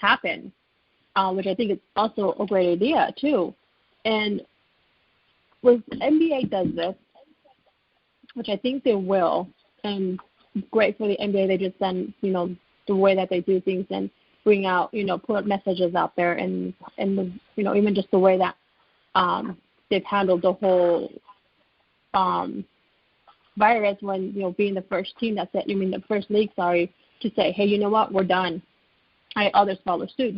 happen, which I think is also a great idea too. And with NBA does this, which I think they will, and great for the NBA. They just send, the way that they do things and bring out, put messages out there, and even just the way that they've handled the whole virus when, being the first team the first league, to say, hey, you know what, we're done. Others follow suit.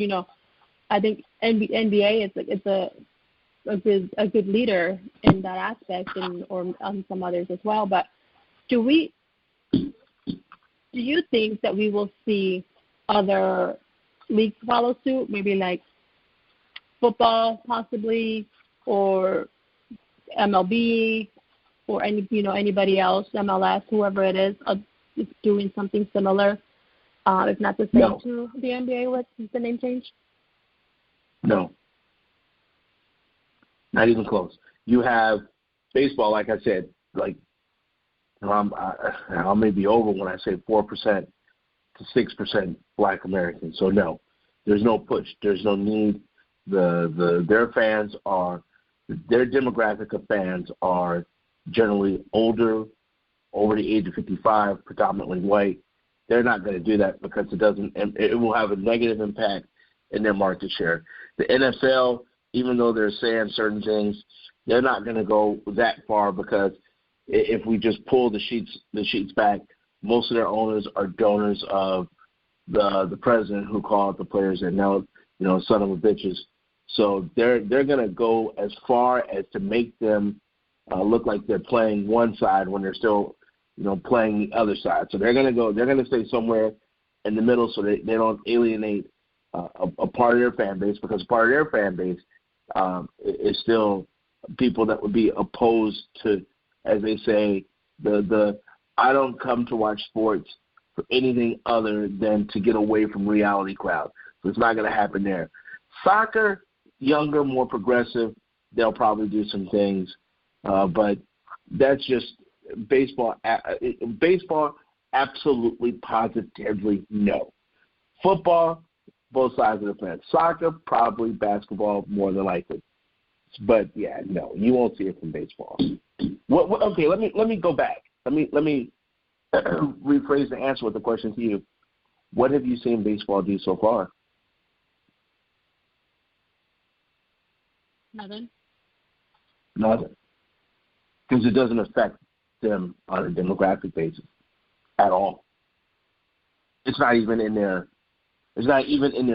I think NBA is a good leader in that aspect, or some others as well. But do you think that we will see other leagues follow suit, maybe like football possibly, or MLB, or anybody else, MLS, whoever it is doing something similar, if not the same to the NBA with the name change? No. Not even close. You have baseball, like I said, I may be over when I say 4% to 6% Black Americans. So no, there's no push. There's no need. Their demographic of fans are generally older, over the age of 55, predominantly white. They're not going to do that because it will have a negative impact in their market share. The NFL, even though they're saying certain things, they're not going to go that far, because if we just pull the sheets back, most of their owners are donors of the president, who called the players and now, son of a bitches. So they're going to go as far as to make them look like they're playing one side when they're still, playing the other side. So they're going to stay somewhere in the middle so they don't alienate a part of their fan base, because part of their fan base is still people that would be opposed to, as they say, the I don't come to watch sports for anything other than to get away from reality crowd. So it's not going to happen there. Soccer, younger, more progressive, they'll probably do some things, but that's just baseball. Baseball, absolutely, positively, no. Football, both sides of the fence. Soccer, probably. Basketball, more than likely. But yeah, no, you won't see it from baseball. Okay, let me go back. Let me rephrase the answer with the question to you. What have you seen baseball do so far? Nothing. Because it doesn't affect them on a demographic basis at all. It's not even in their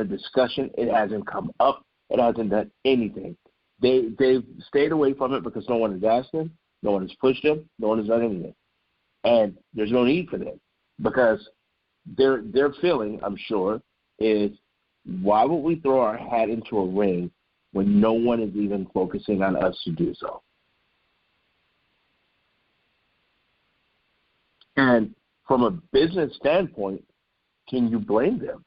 discussion. It hasn't come up. It hasn't done anything. They've stayed away from it because no one has asked them, no one has pushed them, no one has done anything. And there's no need for them, because their feeling, I'm sure, is, why would we throw our hat into a ring when no one is even focusing on us to do so? And from a business standpoint, can you blame them?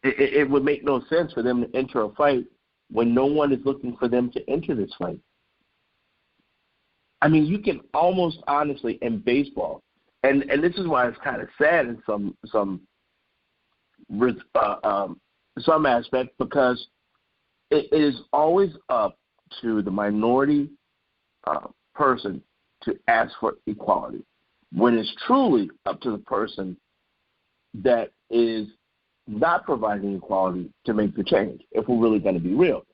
It would make no sense for them to enter a fight when no one is looking for them to enter this fight. I mean, you can almost honestly, in baseball, and this is why it's kind of sad in some aspect, because it is always up to the minority person to ask for equality, when it's truly up to the person that is not providing equality to make the change, if we're really going to be real.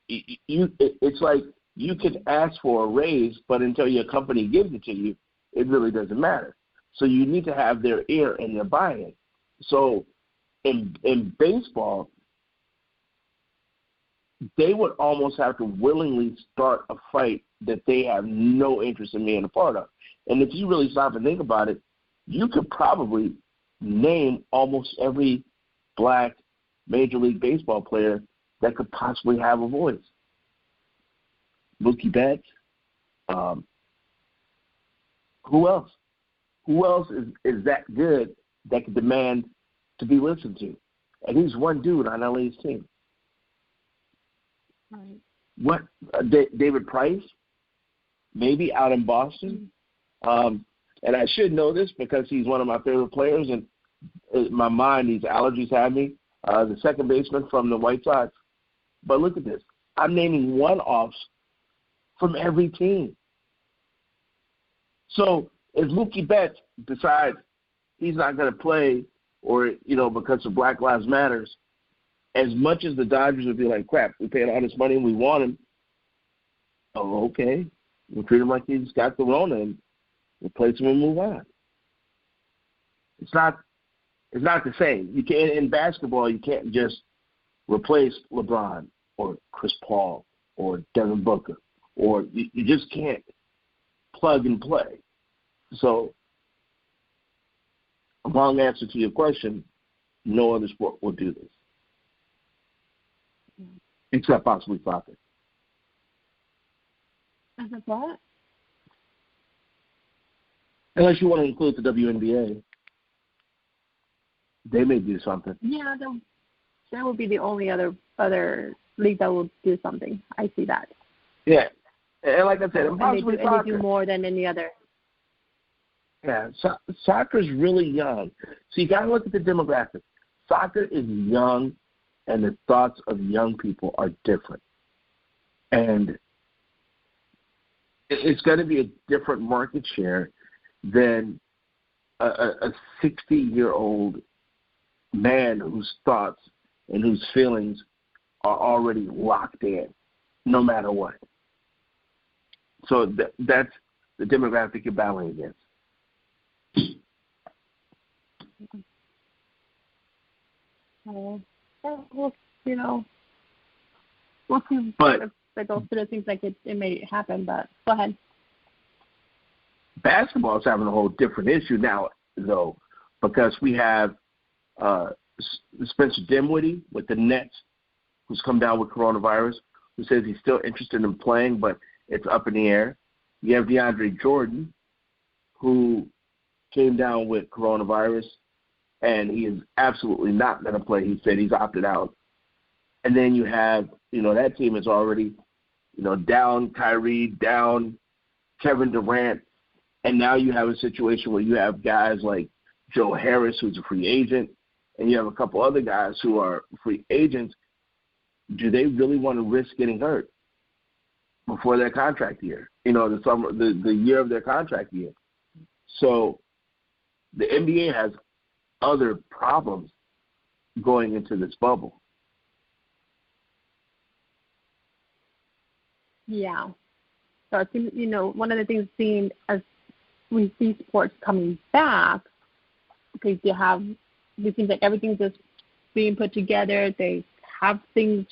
It's like you can ask for a raise, but until your company gives it to you, it really doesn't matter. So you need to have their ear and their buy-in. So in baseball, they would almost have to willingly start a fight that they have no interest in being a part of. And if you really stop and think about it, you could probably name almost every Black Major League Baseball player that could possibly have a voice. Mookie Betts. Who else? Who else is that good that could demand to be listened to? And he's one dude on LA's team. Right. What? David Price? Maybe out in Boston. And I should know this because he's one of my favorite players, and My mind, these allergies have me. The second baseman from the White Sox. But look at this. I'm naming one-offs from every team. So if Mookie Betts decides he's not going to play or, because of Black Lives Matters, as much as the Dodgers would be like, crap, we paid all this money and we want him, oh, okay. We'll treat him like he's got corona and replace him and move on. It's not the same. You can't in basketball. You can't just replace LeBron or Chris Paul or Devin Booker, or you just can't plug and play. So, a long answer to your question: no other sport will do this, except possibly soccer. Except what? Unless you want to include the WNBA. They may do something. Yeah, that would be the only other league that will do something. I see that. Yeah, and like I said, and they do more than any other. Yeah, soccer is really young. So you got to look at the demographics. Soccer is young, and the thoughts of young people are different. And it's going to be a different market share than a 60-year-old man whose thoughts and whose feelings are already locked in, no matter what. So that's the demographic you're battling against. Well, we'll see. But if it goes through. It seems like it may happen, but go ahead. Basketball is having a whole different issue now, though, because we have Spencer Dinwiddie with the Nets, who's come down with coronavirus, who says he's still interested in playing, but it's up in the air. You have DeAndre Jordan, who came down with coronavirus, and he is absolutely not going to play. He said he's opted out. And then you have, that team is already, down Kyrie, down Kevin Durant, and now you have a situation where you have guys like Joe Harris, who's a free agent, and you have a couple other guys who are free agents. Do they really want to risk getting hurt before their contract year? The year of their contract year. So the NBA has other problems going into this bubble. Yeah. So I think, one of the things seen as we see sports coming back, because it seems like everything's just being put together. They have things,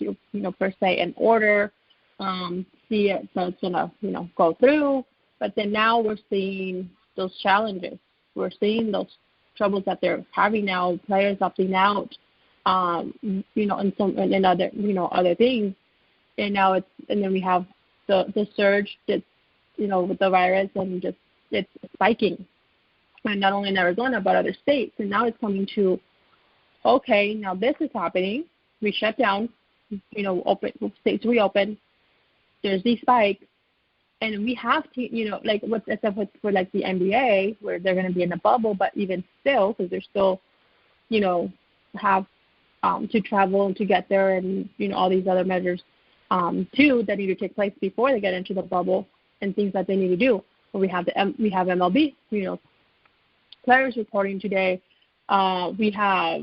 per se in order, see it, so it's going to, go through. But then now we're seeing those challenges. We're seeing those troubles that they're having now, players opting out, and other, other things. And now and then we have the surge that's, with the virus, and just it's spiking. And not only in Arizona, but other states. And now it's coming to, okay, now this is happening. We shut down, states reopen. There's these spikes. And we have to, like what's for like the NBA, where they're going to be in a bubble, but even still, because they're still, have to travel and to get there, and all these other measures too that need to take place before they get into the bubble, and things that they need to do. But we have MLB, players reporting today. We have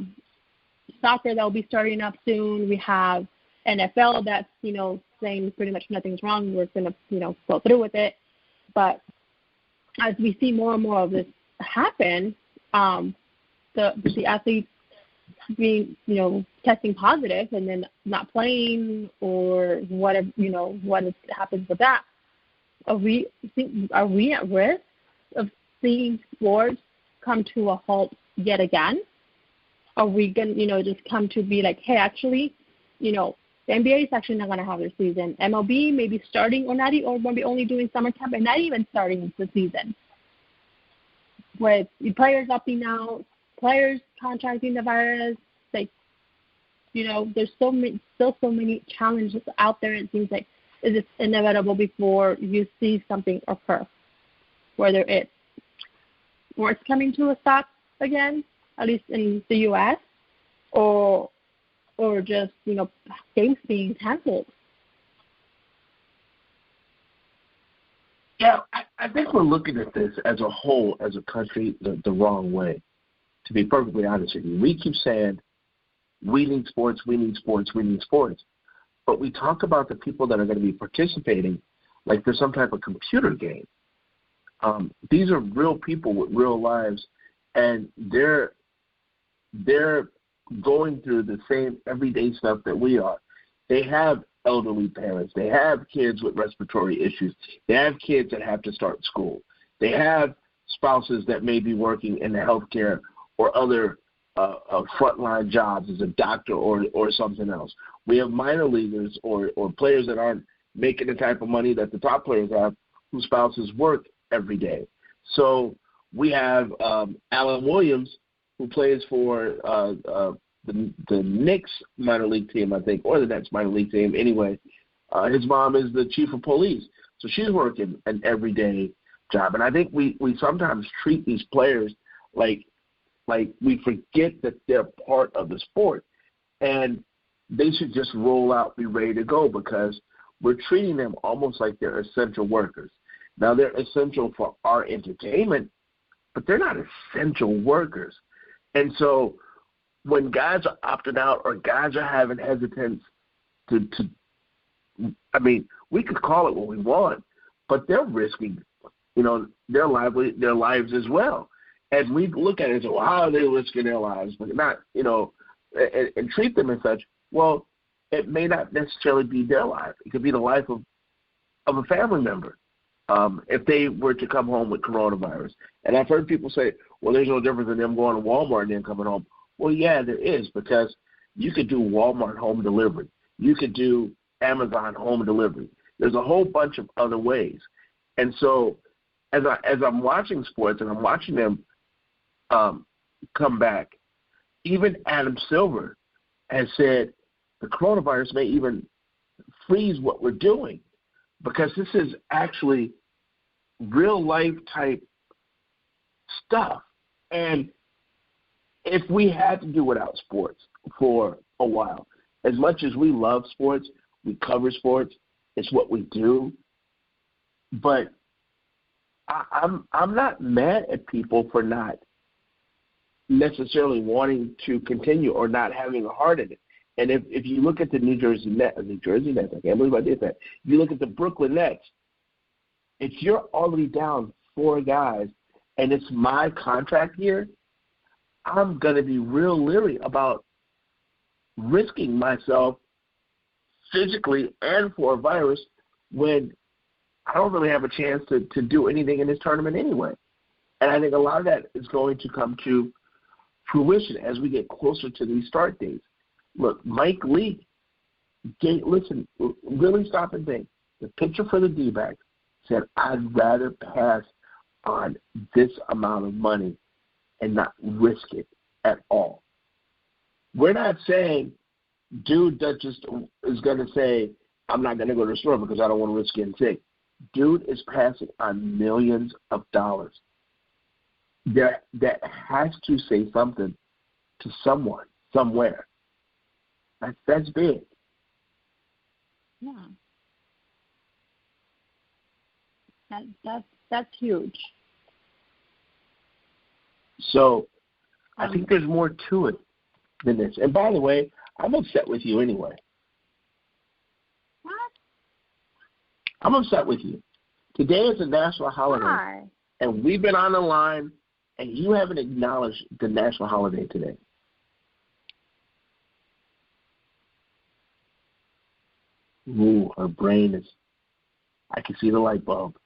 soccer that will be starting up soon. We have NFL that's saying pretty much nothing's wrong. We're going to go through with it. But as we see more and more of this happen, the athletes being testing positive and then not playing, or whatever, what happens with that, are we at risk of seeing sports come to a halt yet again? Are we going to just come to be like, hey, actually, the NBA is actually not going to have their season. MLB may be starting or maybe only doing summer camp and not even starting the season. With players opting out, players contracting the virus, there's still so many challenges out there. It seems like it's inevitable before you see something occur, whether it's sports coming to a stop again, at least in the U.S., or just, games being canceled? Yeah, I think we're looking at this as a whole, as a country, the wrong way, to be perfectly honest with you. We keep saying, we need sports, we need sports, we need sports. But we talk about the people that are going to be participating like there's some type of computer game. These are real people with real lives, and they're going through the same everyday stuff that we are. They have elderly parents. They have kids with respiratory issues. They have kids that have to start school. They have spouses that may be working in the healthcare or other frontline jobs as a doctor or something else. We have minor leaguers or players that aren't making the type of money that the top players have, whose spouses work every day. So we have Alan Williams, who plays for the Knicks minor league team, I think, or the Nets minor league team. Anyway, his mom is the chief of police, so she's working an everyday job. And I think we sometimes treat these players like we forget that they're part of the sport, and they should just roll out, be ready to go, because we're treating them almost like they're essential workers. Now, they're essential for our entertainment, but they're not essential workers. And so when guys are opting out or guys are having hesitance we could call it what we want, but they're risking, their lives as well. And we look at it and say, well, how are they risking their lives? But not, and treat them as such. Well, it may not necessarily be their life. It could be the life of a family member if they were to come home with coronavirus. And I've heard people say, well, there's no difference in them going to Walmart and then coming home. Well, yeah, there is, because you could do Walmart home delivery. You could do Amazon home delivery. There's a whole bunch of other ways. And so as I'm watching sports and I'm watching them come back, even Adam Silver has said the coronavirus may even freeze what we're doing, because this is actually real life type stuff. And if we had to do without sports for a while, as much as we love sports, we cover sports, it's what we do. But I'm not mad at people for not necessarily wanting to continue or not having a heart in it. And if you look at the New Jersey Nets, I can't believe I did that. If you look at the Brooklyn Nets, if you're already down 4 guys and it's my contract here, I'm going to be real leery about risking myself physically and for a virus when I don't really have a chance to do anything in this tournament anyway. And I think a lot of that is going to come to fruition as we get closer to these start dates. Look, Mike Leake, really stop and think. The pitcher for the D-backs said, I'd rather pass on this amount of money and not risk it at all. We're not saying dude that just is going to say, I'm not going to go to the store because I don't want to risk getting sick. Dude is passing on millions of dollars. That has to say something to someone, somewhere. That's big. Yeah. That's huge. So I think there's more to it than this. And by the way, I'm upset with you anyway. What? I'm upset with you. Today is a national holiday. Why? And we've been on the line, and you haven't acknowledged the national holiday today. Ooh, her brain is, I can see the light bulb.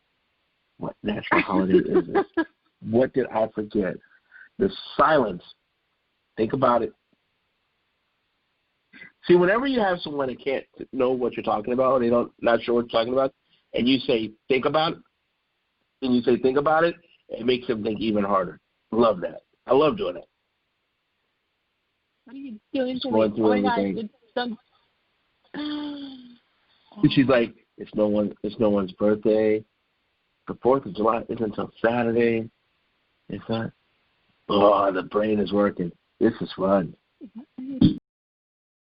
What national holiday is this? What did I forget? The silence. Think about it. See, whenever you have someone that can't know what you're talking about, they not sure what you're talking about, and you say, think about it, and you say, think about it, it makes them think even harder. Love that. I love doing that. What are you doing to going me? through Oh everything. my God, She's like, it's no one's birthday. The 4th of July isn't until Saturday. It's not. Oh, the brain is working. This is fun.